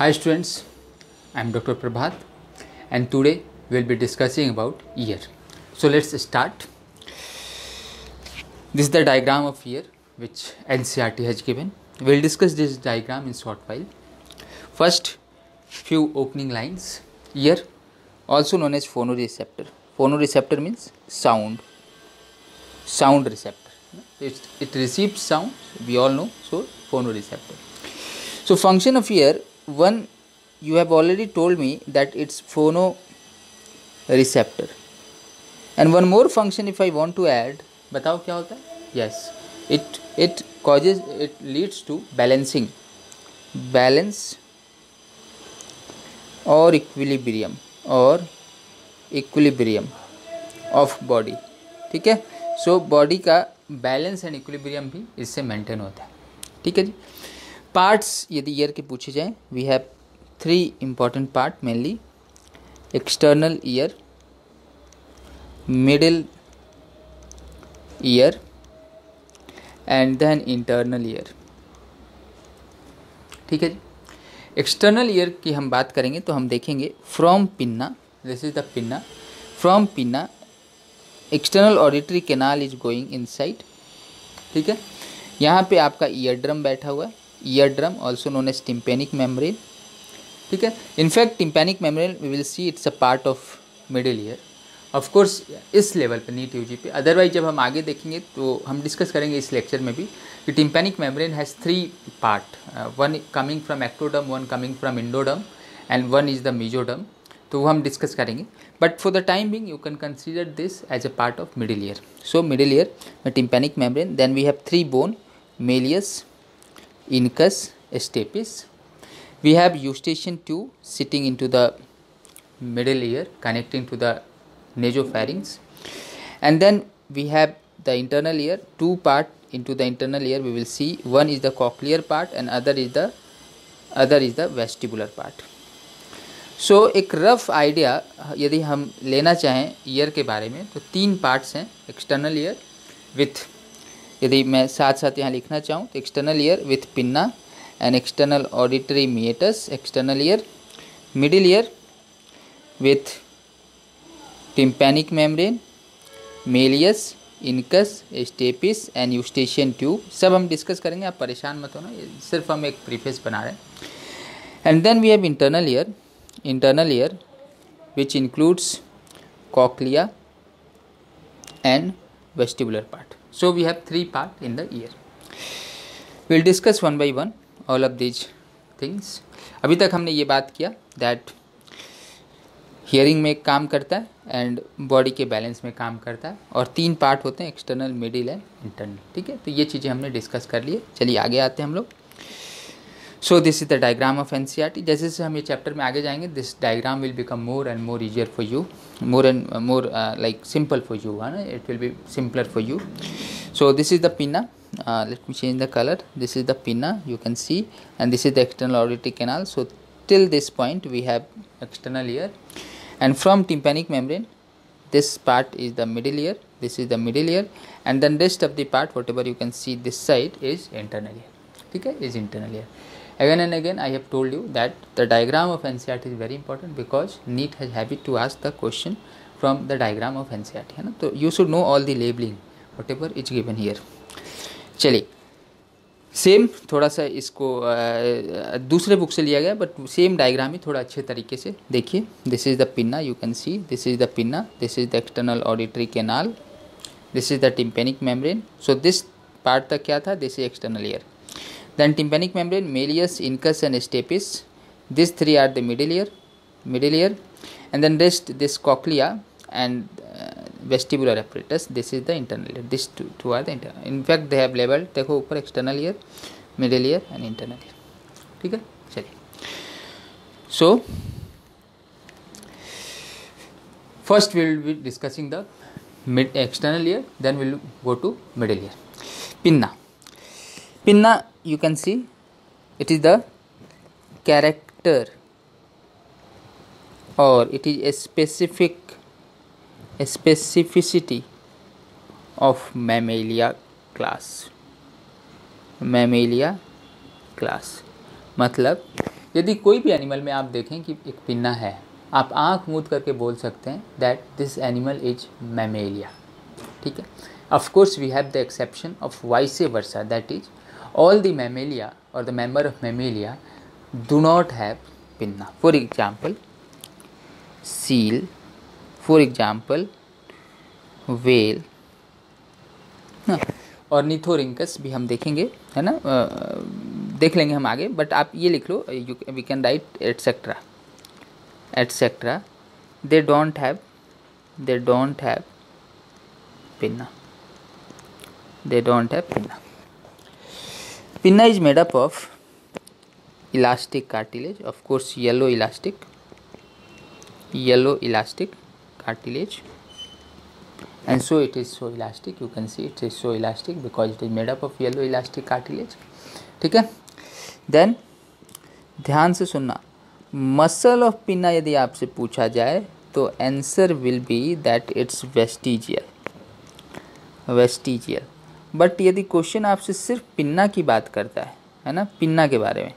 Hi students, I am Dr. Prabhat and today we will be discussing about ear. So let's start. This is the diagram of ear which NCERT has given. We will discuss this diagram in short while. First, few opening lines. Ear, also known as phonoreceptor. Phonoreceptor means sound receptor. It receives sound, we all know, so phonoreceptor. So function of ear, one, you have already told me that it's phonoreceptor, and one more function if I want to add, बताओ क्या होता है? Yes, it leads to balance or equilibrium of body. ठीक है, so body का balance and equilibrium भी इससे maintain होता है. ठीक है जी. पार्ट्स यदि ईयर के पूछे जाएं, we have 3 important part mainly: external ear, middle ear and then internal ear. ठीक है जी. एक्सटर्नल ईयर की हम बात करेंगे तो हम देखेंगे from pinna, this is the pinna, from pinna external auditory canal is going inside. ठीक है, यहाँ पे आपका ईयर ड्रम बैठा हुआ है. Ear drum also known as tympanic membrane. ठीक है, in fact tympanic membrane we will see it's a part of middle ear. Of course इस लेवल पे नीट यूजी पे, अदरवाइज जब हम आगे देखेंगे तो हम डिस्कस करेंगे इस लेक्चर में भी कि tympanic membrane has 3 part, one coming from ectoderm, one coming from endoderm and one is the mesoderm. तो वो हम डिस्कस करेंगे, but for the time being you can consider this as a part of middle ear. So middle ear में tympanic membrane, then we have 3 bone, malleus, incus, stapes. We have eustachian tube sitting into the middle ear connecting to the nasopharynx, and then we have the internal ear. 2 part into the internal ear we will see. One is the cochlear part and other is the vestibular part. So एक rough idea यदि हम लेना चाहें year के बारे में तो 3 parts हैं. एक्सटर्नल ईयर विथ, यदि मैं साथ साथ यहाँ लिखना चाहूँ तो external ear with pinna and external auditory meatus, external ear, middle ear with tympanic membrane, malleus, incus, stapes and Eustachian tube. सब हम डिस्कस करेंगे, आप परेशान मत होना, सिर्फ हम एक प्रीफेस बना रहे हैं. And then we have internal ear which includes cochlea and vestibular part. So we have 3 part in the ear. We'll discuss one by one all of these things. अभी तक हमने ये बात किया that hearing में काम करता है एंड बॉडी के बैलेंस में काम करता है, और 3 पार्ट होते हैं, एक्सटर्नल, मिडिल एंड इंटरनल. ठीक है, तो ये चीज़ें हमने डिस्कस कर लिए. चलिए आगे आते हैं हम लोग. सो this is the diagram of NCERT. जैसे जैसे हम ये चैप्टर में आगे जाएंगे this diagram will become more and more easier for you, more and more like simple for you, है ना, it will be simpler for you. So this is the pinna, let me change the colour. This is the pinna, you can see, and this is the external auditory canal. So till this point we have external ear, and from tympanic membrane this part is the middle ear, this is the middle ear, and then rest of the part whatever you can see this side is internal ear. ठीक है, is internal ear. Again and again I have told you that the diagram of NCERT is very important because NEET has habit to ask the question from the diagram of NCERT, है ना. तो you should know all the labeling whatever is given here. चलिए, same थोड़ा सा इसको दूसरे book से लिया गया बट सेम डायग्राम ही थोड़ा अच्छे तरीके से देखिए. This is the pinna, you can see, this is the pinna, this is the external auditory canal, this is the tympanic membrane. So this part तक क्या था, this is external ear. Then tympanic membrane, Malleus, Incus and Stapes. These 3 are the middle ear, and then rest this cochlea and vestibular apparatus. This is the internal ear. These two are the internal. In fact, they have labeled. देखो ऊपर external ear, middle ear and internal ear. ठीक है, चलिए. So first we will be discussing the external ear. Then we will go to middle ear. Pinna, you can see it is the character or it is a specificity of mammalia class. मतलब यदि कोई भी animal में आप देखें कि एक pinna है, आप आँख मूंद करके बोल सकते हैं that this animal is Mammalia, ठीक है। Of course we have the exception of vice versa, that is all the Mammalia और the member of Mammalia do not have pinna. For example seal, for example whale, और निथोरिंकस भी हम देखेंगे, है ना, देख लेंगे हम आगे, बट आप ये लिख लो, we can write etcetera etcetera, they don't have pinna, they don't have pinna. Pinna is made up of elastic cartilage, of course yellow elastic cartilage, and so it is so elastic. You can see it is so elastic because it is made up of yellow elastic cartilage. ठीक है, then ध्यान से सुनना, muscle of pinna यदि आपसे पूछा जाए तो answer will be that it's vestigial. But यदि क्वेश्चन आपसे सिर्फ पिन्ना की बात करता है ना, पिन्ना के बारे में,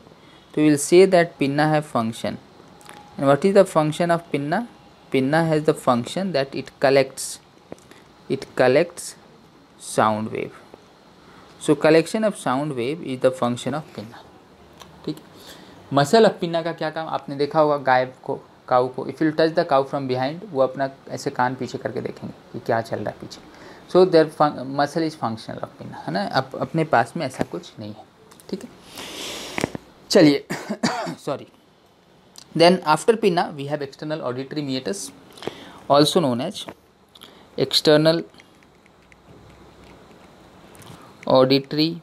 तो विल से दैट पिन्ना है function. And what is the function of pinna? Pinna has the function that it collects sound wave. So collection of sound wave is the function of pinna. ठीक है, muscle of pinna का क्या काम? आपने देखा होगा गाय को, काऊ को, if you touch the cow from behind, वो अपना ऐसे कान पीछे करके देखेंगे कि क्या चल रहा है पीछे। So there muscle is functional of pinna, है ना। अपने पास में ऐसा कुछ नहीं है। ठीक है, चलिए sorry. Then after pinna we have external auditory meatus, also known as external auditory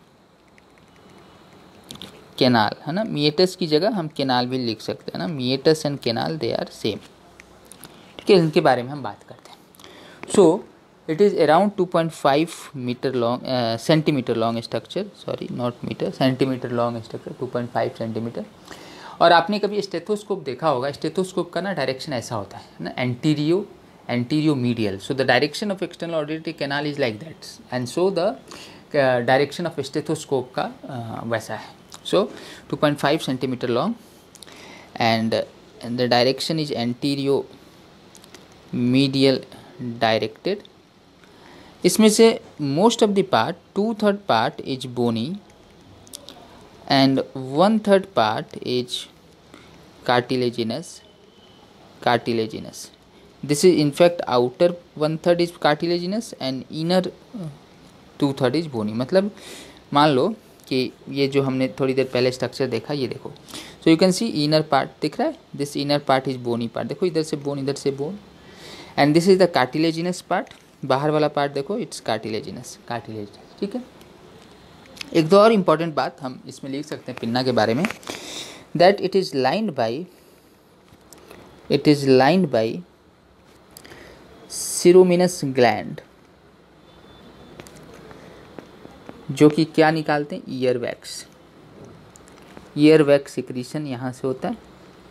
canal, है ना। मीएटस की जगह हम कैनाल भी लिख सकते हैं ना, meatus and canal they are same. ठीक है, इनके बारे में हम बात करते हैं। सो it is around 2.5 meter long centimeter long structure, sorry not meter, centimeter long structure, 2.5 centimeter। और आपने कभी स्टेथोस्कोप देखा होगा, स्टेथोस्कोप का ना डायरेक्शन ऐसा होता है ना, anteromedial. So the direction of external auditory canal is like that, and so the direction of stethoscope का वैसा है। सो 2.5 centimeter long and the direction is anterior medial directed। इसमें से most of the part, 2/3 part is bony and 1/3 part is cartilaginous. This is in fact outer 1/3 is cartilaginous and inner 2/3 is bony. मतलब मान लो कि ये जो हमने थोड़ी देर पहले स्ट्रक्चर देखा, ये देखो, so you can see inner part दिख रहा है, this inner part is bony part, देखो इधर से बोन, इधर से bone, and this is the cartilaginous part. बाहर वाला पार्ट देखो, इट्स कार्टिलेजिनस। ठीक है, एक दो और इम्पॉर्टेंट बात हम इसमें लिख सकते हैं पिन्ना के बारे में, that it is lined by ceruminous gland, जो कि क्या निकालते हैं? ईयर वैक्स सिक्रीशन यहाँ से होता है,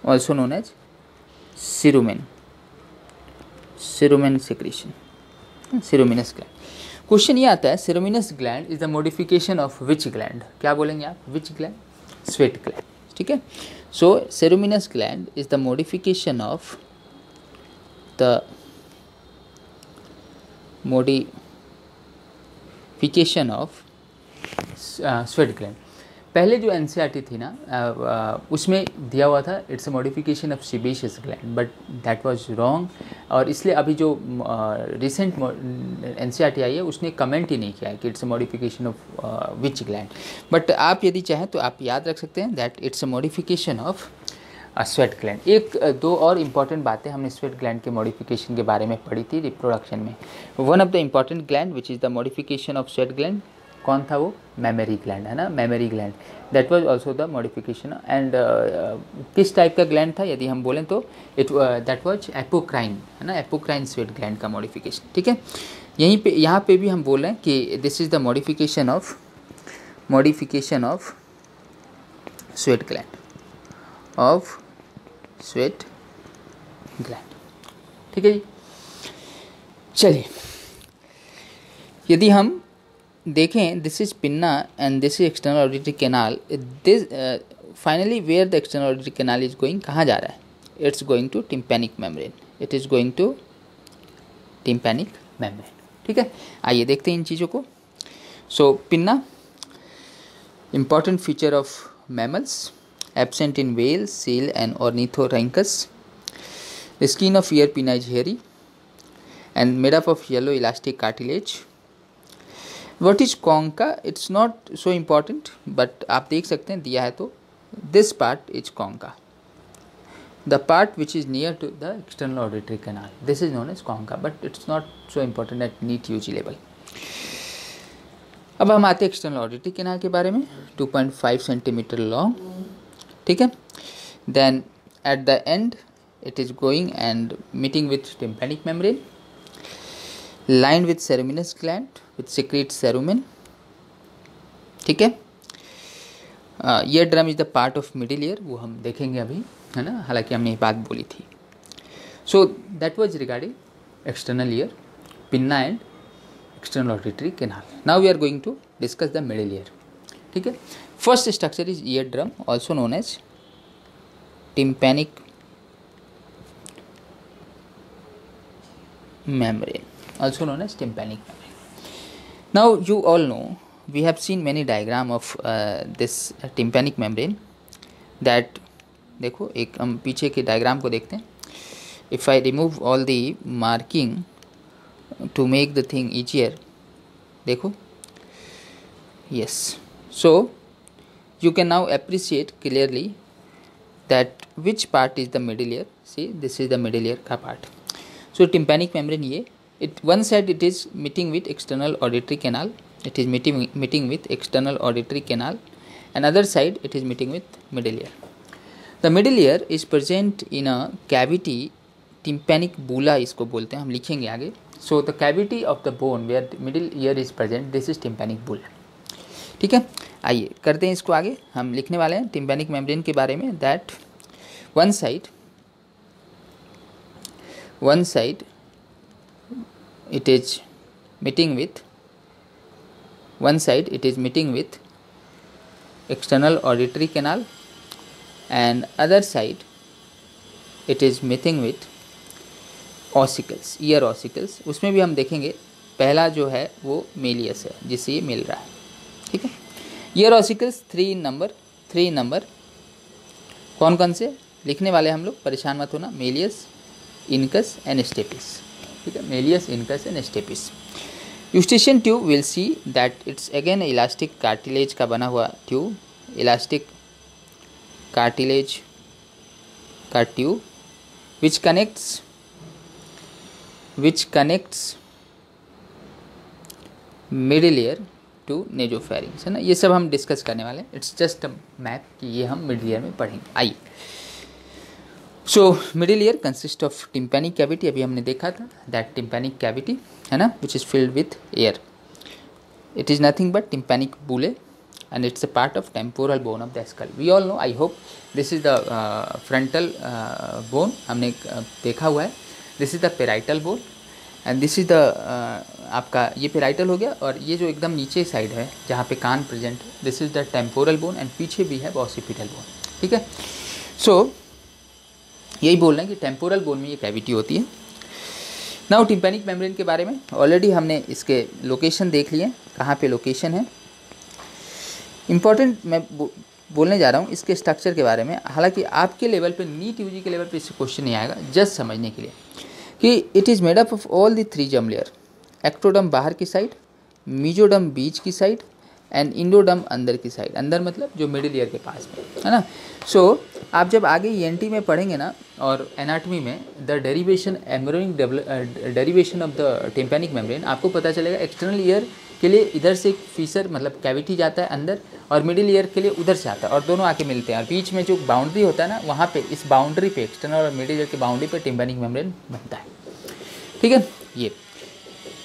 also known as cerumen secretion, ceruminous gland. Question ये आता है, ceruminous gland is the modification of which gland? क्या बोलेंगे आप? Which gland? Sweat gland. ठीक है, so ceruminous gland is the modification of sweat gland. पहले जो एनसीईआरटी थी ना, उसमें दिया हुआ था it's a modification of sebaceous gland, but that was wrong. और इसलिए अभी जो रिसेंट एनसीईआरटी आई है उसने कमेंट ही नहीं किया है कि it's a modification of which gland. But आप यदि चाहें तो आप याद रख सकते हैं that it's a modification of sweat gland. एक दो और इम्पॉर्टेंट बातें हमने स्वेट ग्लैंड के मॉडिफिकेशन के बारे में पढ़ी थी रिप्रोडक्शन में। One of the important gland which is the modification of sweat gland, कौन था वो? मेमरी ग्लैंड, है ना, mammary gland. That was also the modification. And किस टाइप का ग्लैंड था यदि हम बोलें तो दैट वाज एपोक्राइन, है ना, एपोक्राइन स्वेट ग्लैंड का मॉडिफिकेशन। ठीक है, यहाँ पे भी हम बोल रहे हैं कि this is the modification of sweat gland. ठीक है जी, चलिए यदि हम देखें, this is pinna and this is external auditory canal. This finally where the external auditory canal is going, कहाँ जा रहा है? It's going to tympanic membrane, it is going to tympanic membrane. ठीक है, आइए देखते हैं इन चीज़ों को। So pinna, important feature of mammals, absent in whale, seal and ornithorhynchus. The skin of ear pinna is hairy and made up of yellow elastic cartilage. What is concha? It's not so important, but आप देख सकते हैं दिया है तो this part is concha, the part which is near to the external auditory canal. This is known as concha, but it's not so important at NEET UG level. अब हम आते हैं एक्सटर्नल ऑडिटरी कैनाल के बारे में। 2.5 centimetre long, ठीक है। Then at the end it is going and meeting with tympanic membrane, line with ceruminous gland with secrete cerumen, ठीक है। Ear drum is the part of middle ear, वो हम देखेंगे अभी, है ना, हालांकि हमने ये बात बोली थी। So that was regarding external ear, pinna and external auditory canal. Now we are going to discuss the middle ear. ठीक है, first structure is ear drum, also known as tympanic membrane, also known as tympanic membrane. Now you all know, we have seen many diagram of this tympanic membrane, that देखो एक हम पीछे के diagram को देखते हैं। If I remove all the marking to make the thing easier, देखो, yes, so you can now appreciate clearly that which part is the middle ear. See, this is the middle ear का part. So tympanic membrane ये, it one side it is meeting with external auditory canal, it is meeting with external auditory canal, another side it is meeting with middle ear. The middle ear is present in a cavity, tympanic bulla इसको बोलते हैं, हम लिखेंगे आगे। So the cavity of the bone where the middle ear is present, this is tympanic bulla. ठीक है, आइए करते हैं इसको आगे। हम लिखने वाले हैं tympanic membrane के बारे में, that one side it is meeting with external auditory canal, and other side it is meeting with ossicles, ear ossicles. उसमें भी हम देखेंगे, पहला जो है वो मेलियस है जिससे ये मिल रहा है, ठीक है। ईयर ऑसिकल्स 3 नंबर कौन कौन से लिखने वाले हम लोग, परेशान मत होना, मेलियस, इनकस एंड स्टेपिस, ठीक है, malleus, incus and stapes. Eustachian tube will see that it's again elastic cartilage का बना हुआ ट्यूब, इलास्टिक कार्टिलेज का tube which connects middle ear to nasopharynx, है ना। ये सब हम डिस्कस करने वाले हैं, इट्स जस्ट अ मैप कि ये हम मिडिल ईयर में पढ़ेंगे। आइए, सो middle year consist of tympanic cavity, अभी हमने देखा था दैट टिम्पैनिक कैविटी, है ना, which is filled with air, it is nothing but tympanic बुले and it's a part of temporal bone of the skull. We all know, I hope, this is the frontal bone, हमने देखा हुआ है। This is the parietal bone and this is the आपका ये parietal हो गया, और ये जो एकदम नीचे साइड है जहाँ पे कान प्रेजेंट है, this is the temporal bone, and पीछे भी है ऑसिपिटल बोन, ठीक है। सो यही बोल रहे हैं कि टेम्पोरल बोन में ये कैविटी होती है। नाउ टिम्पैनिक मेम्ब्रेन के बारे में ऑलरेडी हमने इसके लोकेशन देख लिए, कहाँ पे लोकेशन है। इम्पॉर्टेंट मैं बोलने जा रहा हूँ इसके स्ट्रक्चर के बारे में, हालांकि आपके लेवल पे, नीट यूजी के लेवल पे इससे क्वेश्चन नहीं आएगा, जस्ट समझने के लिए कि it is made up of all the 3 germ layer, ectoderm बाहर की साइड, मीजोडम बीच की साइड एंड इंडोडम अंदर की साइड, अंदर मतलब जो मिडिल ईयर के पास में, है ना। सो आप जब आगे ईएनटी में पढ़ेंगे ना और एनाटमी में, the derivation embryonic derivation of the tympanic membrane, आपको पता चलेगा एक्सटर्नल ईयर के लिए इधर से एक फीसर मतलब कैविटी जाता है अंदर, और मिडिल ईयर के लिए उधर से आता है, और दोनों आके मिलते हैं, और बीच में जो बाउंड्री होता है ना, वहाँ पे इस बाउंड्री पे, एक्सटर्नल और मिडिल ईयर की बाउंड्री पे टिम्पैनिक मेम्ब्रेन बनता है, ठीक है। ये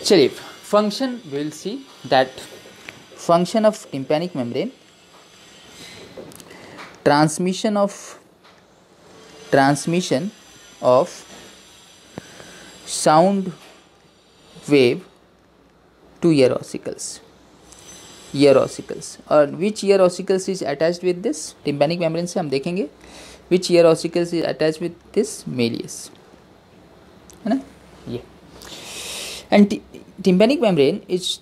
चलिए function, will see that function of tympanic membrane, transmission of sound wave to ear ossicles, ear ossicles. और which ear ossicles is attached with this tympanic membrane से हम देखेंगे which ear ossicles is attached with this malleus, है ना ये। And tympanic membrane is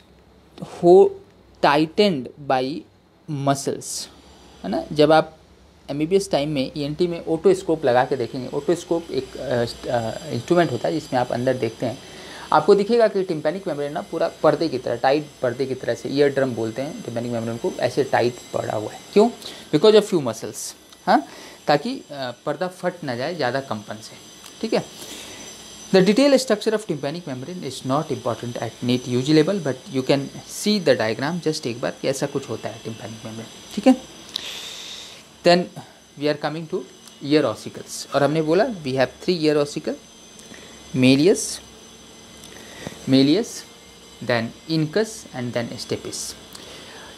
हो tightened by muscles, है ना। जब आप एमबीबीएस टाइम में ईएनटी में ओटोस्कोप लगा के देखेंगे, ओटोस्कोप एक इंस्ट्रूमेंट होता है जिसमें आप अंदर देखते हैं, आपको दिखेगा कि टिम्पैनिक मेम्ब्रेन ना पूरा पर्दे की तरह, टाइट पर्दे की तरह से, ईयर ड्रम बोलते हैं टिम्पैनिक मेम्ब्रेन को, ऐसे टाइट पड़ा हुआ है। क्यों? बिकॉज ऑफ फ्यू मसल्स, हाँ, ताकि पर्दा फट ना जाए ज़्यादा कंपन से, ठीक है। The detail structure of tympanic membrane is not important at NEET UG level, but you can see the diagram just एक बार कि ऐसा कुछ होता है टिम्पैनिक मेम्ब्रेन, ठीक है। Then we are coming to ear ossicles, और हमने बोला we have 3 ear ossicle, malleus, then incus and then stapes.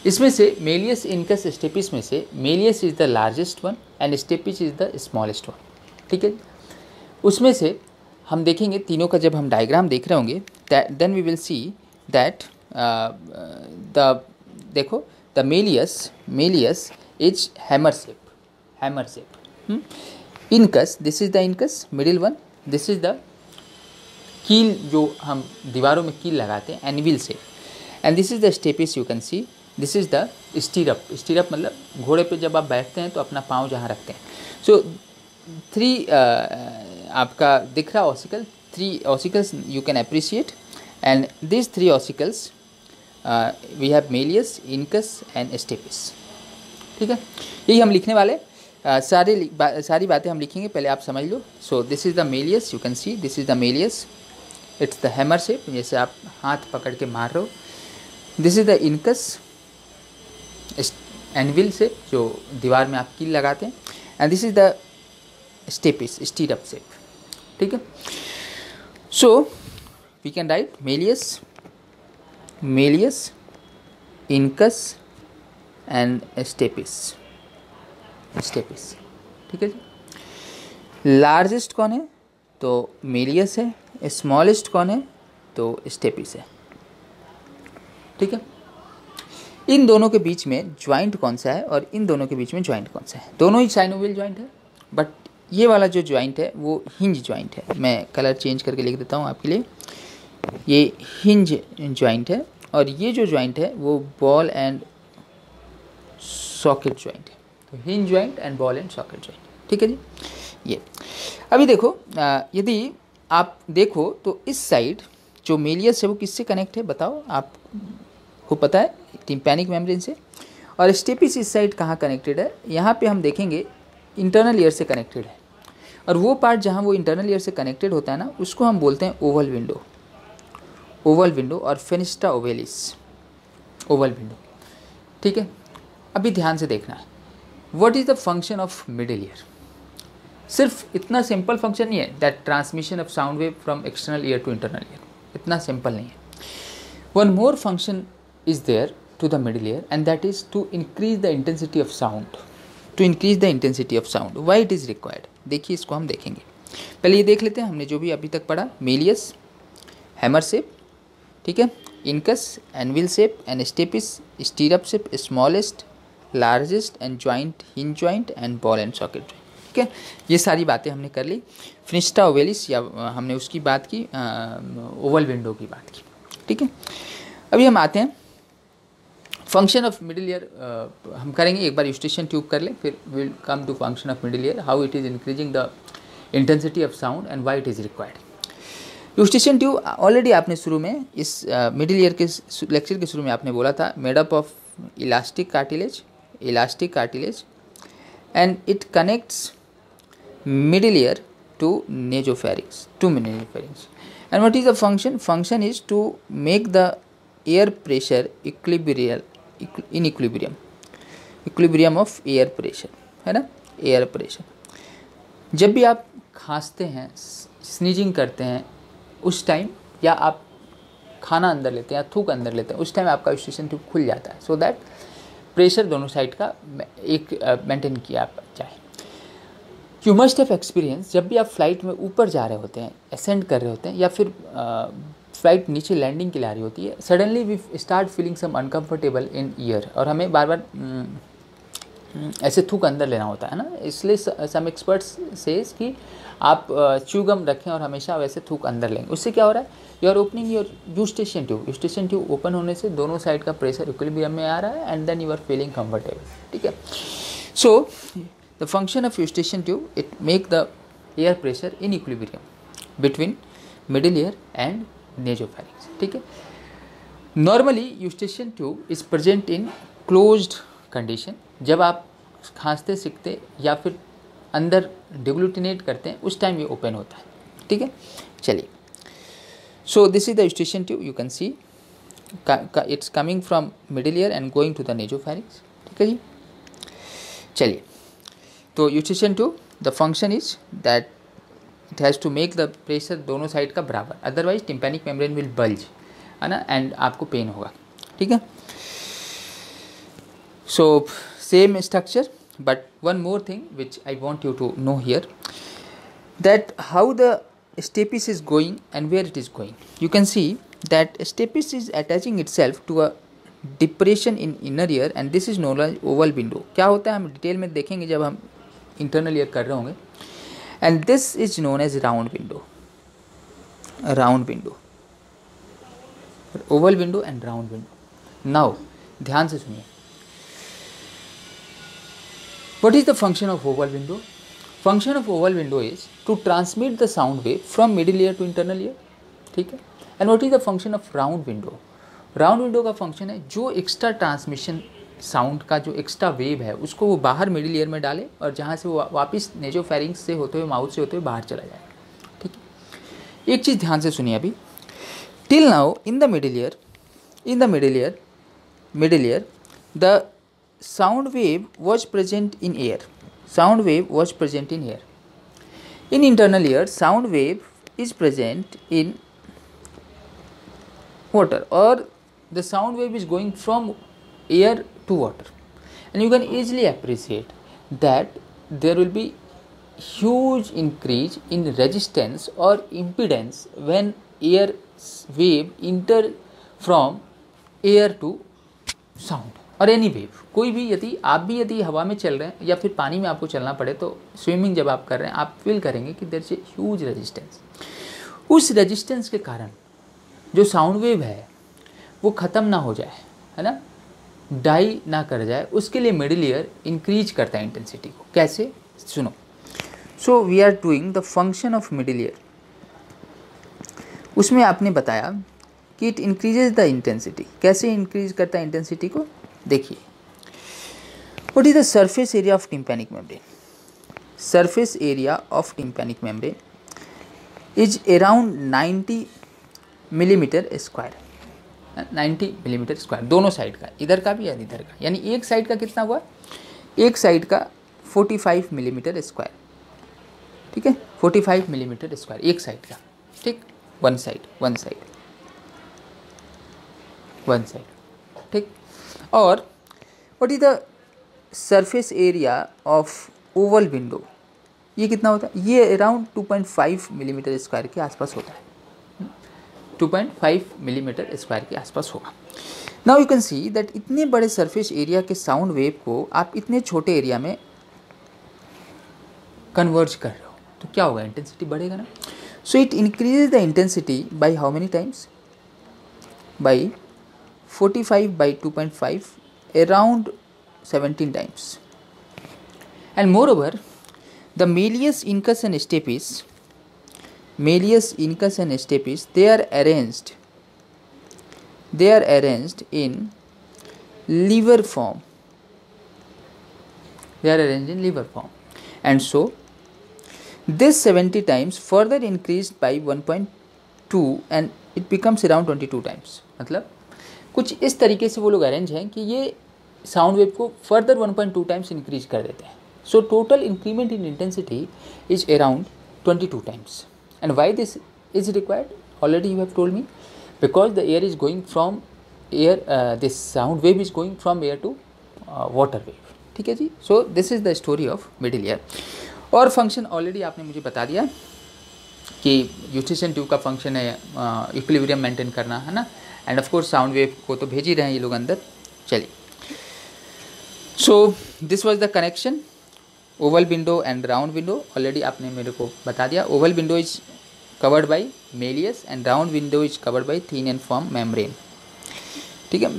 इसमें से मेलियस, इनकस, स्टेपिस में से malleus is the largest one and stapes is the smallest one, ठीक है। उसमें से हम देखेंगे तीनों का, जब हम डायग्राम देख रहे होंगे then we will see that देखो the malleus is hammer shape, incus, this is the incus, middle one, this is the कील, जो हम दीवारों में कील लगाते हैं, anvil shape, and this is the stapes, you can see this is the stirrup मतलब घोड़े पे जब आप बैठते हैं तो अपना पाँव जहाँ रखते हैं। सो 3 आपका दिख रहा ossicle, 3 ossicles you can appreciate, and this 3 ossicles we have malleus, incus and stapes, ठीक है। यही हम लिखने वाले, सारी बातें हम लिखेंगे, पहले आप समझ लो। So this is the malleus, you can see this is the malleus, it's the hammer shape, जैसे आप हाथ पकड़ के मार रहे हो। This is the incus, anvil shape, जो दीवार में आप कील लगाते हैं, and this is the stapes, stirrup shape, ठीक है। So we can write malleus, incus and stapes, ठीक है जी। लार्जेस्ट कौन है? तो मेलियस है, स्मॉलेस्ट कौन है? तो स्टेपिस है, ठीक है। इन दोनों के बीच में ज्वाइंट कौन सा है और इन दोनों के बीच में ज्वाइंट कौन सा है? दोनों ही साइनोवियल ज्वाइंट है, बट ये वाला जो ज्वाइंट है वो हिंज ज्वाइंट है। मैं कलर चेंज करके लिख देता हूँ आपके लिए, ये हिंज ज्वाइंट है, और ये जो ज्वाइंट है वो बॉल एंड सॉकेट ज्वाइंट है। तो hinge joint and ball and socket joint, ठीक है जी। ये अभी देखो, यदि आप देखो तो इस साइड जो मेलियस है वो किससे कनेक्ट है बताओ? आपको पता है, टिम्पैनिक मेम्ब्रेन से। और स्टेपिस इस साइड कहाँ कनेक्टेड है? यहाँ पे हम देखेंगे इंटरनल ईयर से कनेक्टेड है, और वो पार्ट जहाँ वो इंटरनल ईयर से कनेक्टेड होता है ना, उसको हम बोलते हैं ओवल विंडो और फेनिस्ट्रा ओवेलिस, ओवल विंडो, ठीक है। अभी ध्यान से देखना, what is the function of middle ear? सिर्फ इतना सिंपल फंक्शन नहीं है that transmission of sound wave from external ear to internal ear, इतना सिंपल नहीं है। One more function is there to the middle ear, and that is to increase the intensity of sound, why it is required? देखिए, इसको हम देखेंगे। पहले ये देख लेते हैं, हमने जो भी अभी तक पढ़ा, मेलियस, हैमर शेप, ठीक है, incus, anvil shape, and stapes, stirrup shape, smallest, largest, and joint, hinge joint, and ball and socket joint, ठीक है। ये सारी बातें हमने कर ली। फेनिस्ट्रा ओवेलिस, या हमने उसकी बात की, ओवल विंडो की बात की, ठीक है। अभी हम आते हैं फंक्शन ऑफ मिडिल ईयर, हम करेंगे एक बार यूस्टेशियन ट्यूब कर लें, फिर will come to function of middle ear, how it is increasing the intensity of sound and why it is required. Eustachian tube already आपने शुरू में इस मिडिल ईयर के लेक्चर के शुरू में आपने बोला था, made up of elastic cartilage and it connects middle ear to nasopharynx, and what is the function is to make the air pressure equilibrium of air pressure, है ना, एयर प्रेशर। जब भी आप खांसते हैं, स्नीजिंग करते हैं, उस टाइम, या आप खाना अंदर लेते हैं या थूक अंदर लेते हैं, उस टाइम आपका यूस्टेशियन ट्यूब खुल जाता है, सो दैट प्रेशर दोनों साइड का एक मेंटेन किया जाए। यू मस्ट हैव एक्सपीरियंस, जब भी आप फ्लाइट में ऊपर जा रहे होते हैं, असेंड कर रहे होते हैं, या फिर फ्लाइट नीचे लैंडिंग के लिए आ रही होती है, suddenly we start feeling some uncomfortable in ear, और हमें बार बार ऐसे थूक अंदर लेना होता है ना, इसलिए सम एक्सपर्ट्स सेज कि आप च्यूगम रखें और हमेशा वैसे थूक अंदर लेंगे। उससे क्या हो रहा है, you are opening your Eustachian tube, Eustachian tube open होने से दोनों साइड का प्रेशर इक्विलिब्रियम में आ रहा है and then you are feeling comfortable. ठीक है, so the function of Eustachian tube, it make the air pressure in equilibrium between middle ear and nasopharynx. ठीक है, normally Eustachian tube is present in closed condition, जब आप खांसते सीखते या फिर अंदर डिग्लूटिनेट करते हैं उस टाइम ये ओपन होता है। ठीक है, चलिए, so this is the Eustachian tube, you can see it's coming from middle ear and going to the nasopharynx. ठीक है जी, चलिए, तो Eustachian tube the function is that it has to make the pressure दोनों side का बराबर, otherwise tympanic membrane will bulge, है ना, एंड आपको पेन होगा। ठीक है, so same structure, but one more thing which I want you to know here, that how the stapes is going and where it is going. You can see that stapes is attaching itself to a depression in inner ear and this is known as oval window. क्या होता है हम detail में देखेंगे जब हम internal ear कर रहे होंगे, and this is known as round window, round window, oval window and round window. Now ध्यान से सुनिए, what is the function of oval window? Function of oval window is to transmit the sound wave from middle ear to internal ear. ठीक है, and what is the function of round window? Round window का function है जो extra transmission sound का जो extra wave है उसको वो बाहर मिडिल ईयर में डाले और जहाँ से वो वापस नेजोफैरिंक्स से होते हुए माउथ से होते हुए बाहर चला जाए। ठीक है, एक चीज़ ध्यान से सुनिए अभी, till now in the middle year the sound wave was present in air. Sound wave was present in air. In internal ear, sound wave is present in water, or the sound wave is going from air to water, and you can easily appreciate that there will be huge increase in resistance or impedance when air wave enter from air to sound और any wave, कोई भी यदि हवा में चल रहे हैं या फिर पानी में आपको चलना पड़े तो स्विमिंग जब आप कर रहे हैं आप फील करेंगे कि there is a huge resistance. उस रेजिस्टेंस के कारण जो साउंड वेव है वो ख़त्म ना हो जाए, है ना, डाई ना कर जाए, उसके लिए मिडिल ईयर इंक्रीज करता है इंटेंसिटी को। कैसे, सुनो, so we are doing the function of middle ear, उसमें आपने बताया कि इट इंक्रीजेज द इंटेंसिटी। कैसे इंक्रीज करता है इंटेंसिटी को, देखिए, what is the surface area of tympanic membrane? Surface area of tympanic membrane is around 90 millimetre square, 90 millimetre square, दोनों साइड का, इधर का भी या इधर का, यानी एक साइड का कितना हुआ, एक साइड का 45 मिलीमीटर स्क्वायर। ठीक है, 45 मिलीमीटर स्क्वायर एक साइड का। ठीक, वन साइड, ठीक। और what is the surface area of Oval window, ये कितना होता है, ये अराउंड 2.5 मिलीमीटर स्क्वायर के आसपास होता है, 2.5 मिलीमीटर स्क्वायर के आसपास होगा। Now you can see that इतने बड़े सरफेस एरिया के साउंड वेव को आप इतने छोटे एरिया में कन्वर्ज कर रहे हो तो क्या होगा, इंटेंसिटी बढ़ेगा ना। So it increases the intensity by how many times, by 45 by 2.5, around 17 times. And moreover, the malleus, incus and stapes, they are arranged in lever form. And so this 70 times further increased by 1.2 and it becomes around 22 times. मतलब कुछ इस तरीके से वो लोग arrange हैं कि ये साउंड वेव को फर्दर 1.2 टाइम्स इंक्रीज कर देते हैं। So total increment in intensity is around 22 times. And why this is required, already you have told me, because the air is going from air, this sound wave is going from air to water wave. ठीक है जी, so this is the story of middle ear. और function already आपने मुझे बता दिया कि Eustachian tube का फंक्शन है इक्विलिब्रियम मेंटेन करना, है ना, end of course sound wave को तो भेज ही रहे हैं ये लोग अंदर। चलिए, so this was the connection oval window and round window. Already आपने मेरे को बता दिया, oval window is covered by malleus and round window is covered by thin and firm membrane. ठीक है,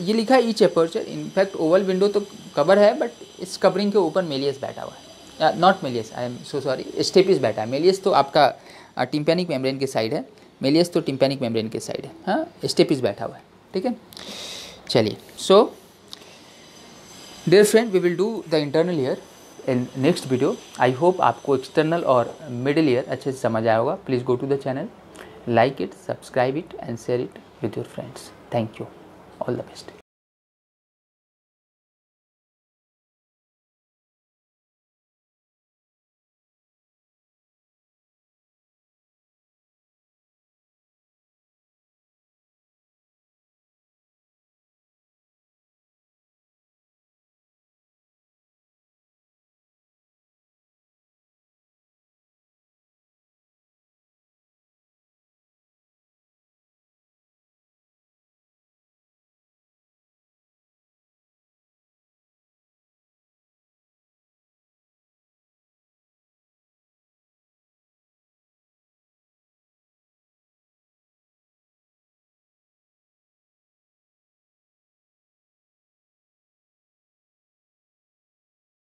ये लिखा है each aperture. In fact oval window तो कवर है, बट इस कवरिंग के ऊपर मेलियस बैठा हुआ है, not malleus, I am so sorry, stapes बैठा है। मेलियस तो आपका टिम्पैनिक मेम्ब्रेन के साइड है, मेलियस तो टिम्पैनिक मेम्ब्रेन के साइड है, हाँ, स्टेपिस बैठा हुआ है। ठीक है, चलिए, so dear friend, we will do the internal ear in next video. I hope आपको एक्सटर्नल और मिडिल ईयर अच्छे से समझ आया होगा। Please go to the channel, like it, subscribe it and share it with your friends. Thank you. All the best.